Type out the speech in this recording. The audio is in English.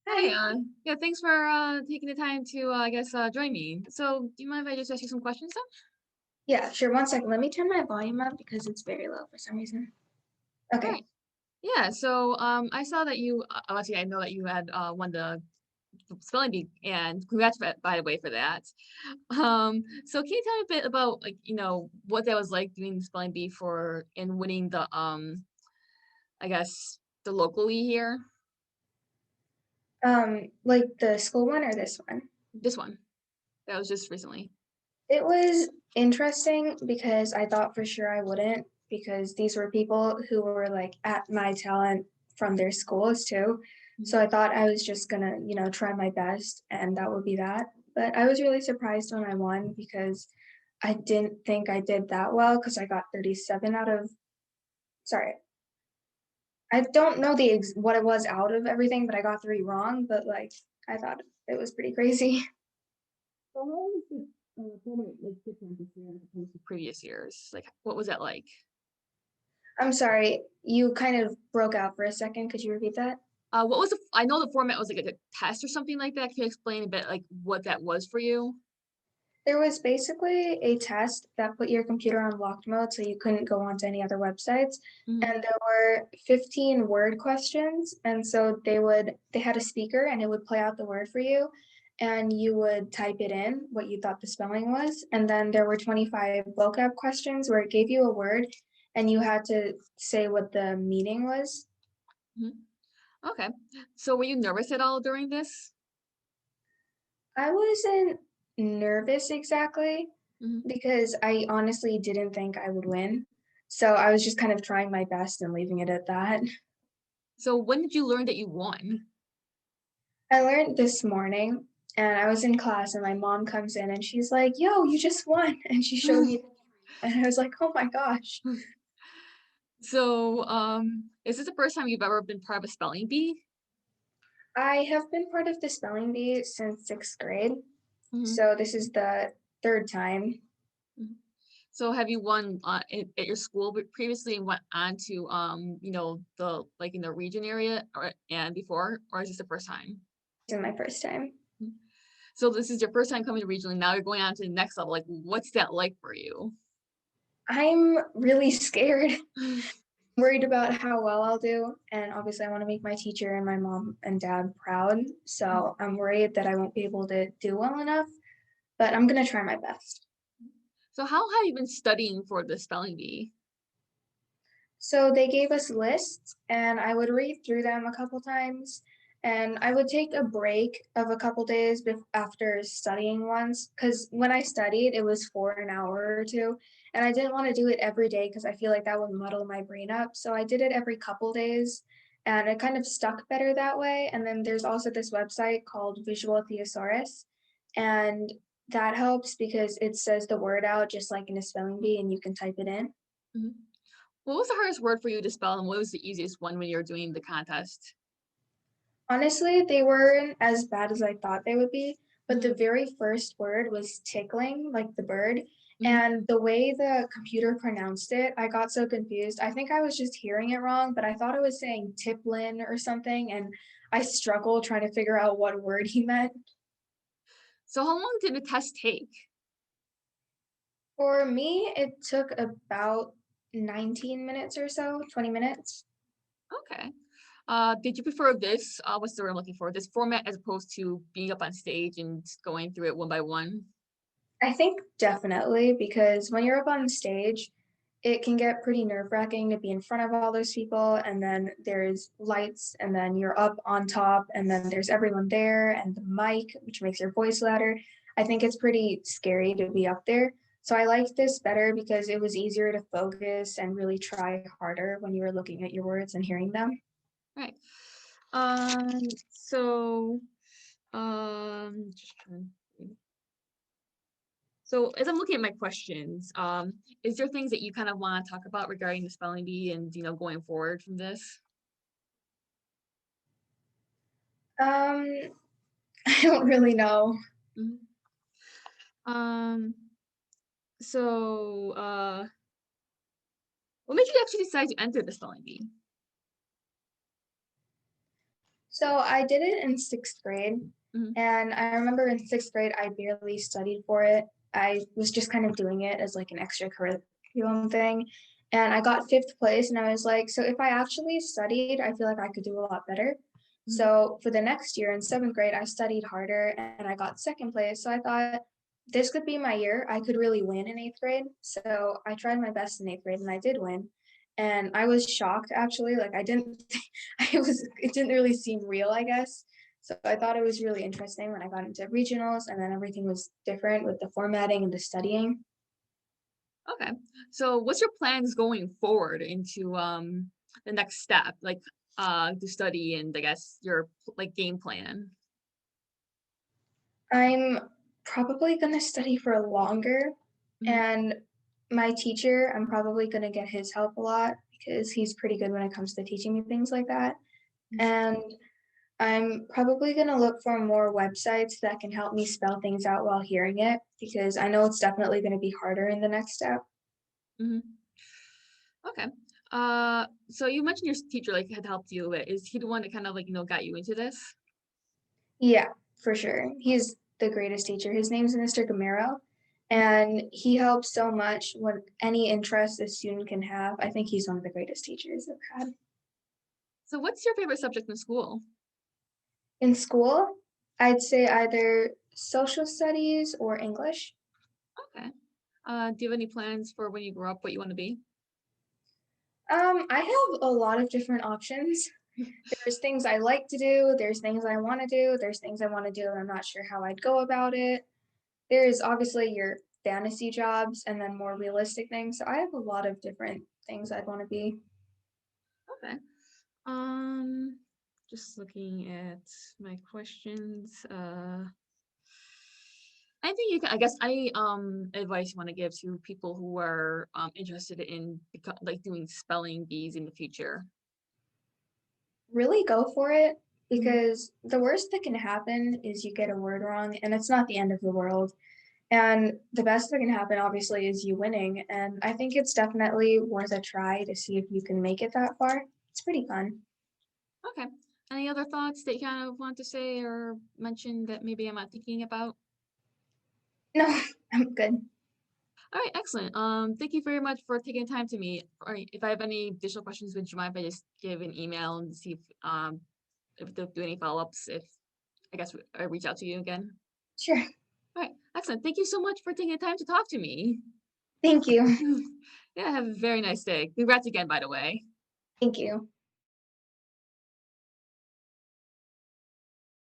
Hi. Hi, yeah, thanks for taking the time to, join me. So, do you mind if I just ask you some questions then? Yeah, sure. One second. Let me turn my volume up because it's very low for some reason. All Okay. right. Yeah, so I saw that you, obviously, I know that you had won the spelling bee, and congrats, by the way, for that. So can you tell me a bit about, like, what that was like doing the spelling bee for and winning the, I guess, the locally here? Like the school one or this one? This one that was just recently. It was interesting because I thought for sure I wouldn't because these were people who were like at my talent from their schools too. So Mhm. I thought I was just gonna, try my best and that would be that. But I was really surprised when I won because I didn't think I did that well because I got 37 out of, sorry, I don't know what it was out of everything, but I got 3 wrong, but, like, I thought it was pretty crazy. So how was the tournament like different this year as opposed to previous years? Like, what was that like? I'm sorry, you kind of broke out for a second, could you repeat that? What was the I know the format was like a test or something like that. Can you explain a bit, like, what that was for you? There was basically a test that put your computer on locked mode so you couldn't go onto any other websites, Mhm, and there were 15 word questions, and so they had a speaker and it would play out the word for you, and you would type it in, what you thought the spelling was, and then there were 25 vocab questions where it gave you a word and you had to say what the meaning was. mhm. Okay. So were you nervous at all during this? I wasn't nervous exactly Mhm. because I honestly didn't think I would win. So I was just kind of trying my best and leaving it at that. So when did you learn that you won? I learned this morning and I was in class and my mom comes in and she's like, "Yo, you just won." And she showed me and I was like, "Oh my gosh." So, is this the first time you've ever been part of a spelling bee? I have been part of the spelling bee since 6th grade. Mhm, So this is the third time. mhm. So have you won, at your school previously and went on to, the like, in the region area and before, or is this the first time? This is my first time. Mhm. So this is your first time coming to regional, now you're going on to the next level, like, what's that like for you? I'm really scared. Worried about how well I'll do, and obviously I wanna make my teacher and my mom and dad proud, so I'm worried that I won't be able to do well enough, but I'm gonna try my best. So how have you been studying for the spelling bee? So they gave us lists, and I would read through them a couple times, and I would take a break of a couple days after studying once, because when I studied, it was for an hour or 2, and I didn't wanna do it every day because I feel like that would muddle my brain up, so I did it every couple days, and it kind of stuck better that way, and then there's also this website called Visual Thesaurus, and that helps because it says the word out just like in a spelling bee, and you can type it in. Mhm. What was the hardest word for you to spell, and what was the easiest one when you were doing the contest? Honestly, they weren't as bad as I thought they would be, but the Mhm, very first word was tickling, like the bird, mhm. and the way the computer pronounced it, I got so confused. I think I was just hearing it wrong, but I thought it was saying tiplin or something, and I struggled trying to figure out what word he meant. So how long did the test take? For me, it took about 19 minutes or so, 20 minutes. Okay. Did you prefer this, what's the word I'm looking for, this format as opposed to being up on stage and going through it one by one? I think definitely because when you're up on stage, it can get pretty nerve-wracking to be in front of all those people, and then there's lights, and then you're up on top, and then there's everyone there, and the mic, which makes your voice louder. I think it's pretty scary to be up there. So I liked this better because it was easier to focus and really try harder when you were looking at your words and hearing them. Right. Um, so, just trying to think. So as I'm looking at my questions, is there things that you kind of want to talk about regarding the spelling bee and, going forward from this? Um, I don't really know. Mhm. Um, so, what made you actually decide to enter the spelling bee? So I did it in 6th grade, Mhm. and I remember in 6th grade, I barely studied for it. I was just kind of doing it as like an extracurriculum thing, and I got 5th place, and I was like, so if I actually studied, I feel like I could do a lot better. Mhm. So for the next year in 7th grade, I studied harder and I got 2nd place. So I thought this could be my year. I could really win in 8th grade. So I tried my best in 8th grade and I did win. And I was shocked actually. Like I didn't it didn't really seem real, I guess. So I thought it was really interesting when I got into regionals and then everything was different with the formatting and the studying. Okay. So what's your plans going forward into the next step, like to study and I guess your like game plan? I'm probably gonna study for longer, Mhm. and my teacher, I'm probably gonna get his help a lot because he's pretty good when it comes to teaching me things like that. Mhm. And I'm probably gonna look for more websites that can help me spell things out while hearing it because I know it's definitely gonna be harder in the next step. Mhm. Okay. So you mentioned your teacher like had helped you with. Is he the one that kind of like got you into this? Yeah, for sure. He's the greatest teacher. His name's Mr. Gamero, and he helps so much with any interest a student can have. I think he's one of the greatest teachers I've had. So what's your favorite subject in school? In school, I'd say either social studies or English. Okay. Do you have any plans for when you grow up what you want to be? I have a lot of different options. There's things I like to do, there's things I want to do, there's things I want to do and I'm not sure how I'd go about it. There's obviously your fantasy jobs and then more realistic things. So I have a lot of different things I'd want to be. Okay. Um, just looking at my questions. I think you can. I guess any advice you want to give to people who are interested in like doing spelling bees in the future. Really go for it Mhm. because the worst that can happen is you get a word wrong and it's not the end of the world. And the best that can happen, obviously, is you winning. And I think it's definitely worth a try to see if you can make it that far. It's pretty fun. Okay. Any other thoughts that you kind of want to say or mention that maybe I'm not thinking about? No, I'm good. All right, excellent. Thank you very much for taking time to meet. All right, if I have any additional questions, would you mind if I just give an email and see if they'll do any follow ups? If I guess I reach out to you again. Sure. All right, excellent. Thank you so much for taking the time to talk to me. Thank you. Yeah, have a very nice day. Congrats again, by the way. Thank you.